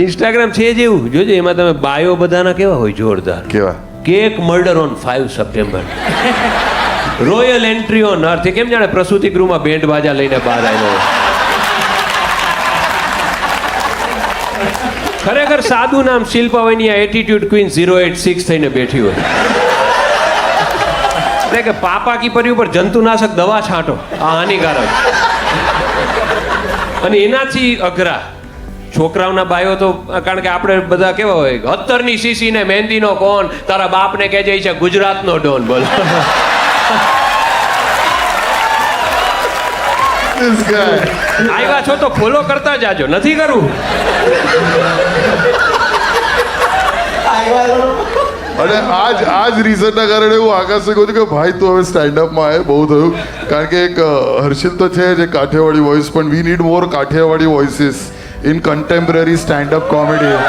Instagram છે જ એવું જોજો, એમાં તમે બાયો બધાના કેવા હોય જોરદાર. કેવા? Cake murder on 5 September, royal entry on અર્થ. કેમ જાણે પ્રસૂતિ ગૃહમાં બેન્ડ બાજા લઈને બહાર આવ્યો. ખરેખર સાદું નામ શિલ્પા હોય ની એટીટ્યુડ ક્વીન 086 થઈને બેઠી હોય. એટલે કે પાપા કી પરી ઉપર જંતુનાશક દવા છાંટો, આ હાનિકારક. અને એનાથી અઘરા છોકરાઓના બાયો તો, કારણ કે આપણે બધા કેવા હોય 17ની સીસી ને મહેંદીનો કોન, તારા બાપને કે છે ગુજરાતનો ડોન. બોલો આવ્યા છો તો ફોલો કરતા જાજો, નથી કરવું. અને આજ રીઝનના કારણે હું આકાશને કહું છું કે ભાઈ તું હવે સ્ટેન્ડઅપમાં આવે, બહુ થયું. કારણ કે એક હર્ષિલ તો છે જે કાઠિયાવાડી વોઇસ, પણ we need more Kathiawadi voices in contemporary stand up comedy.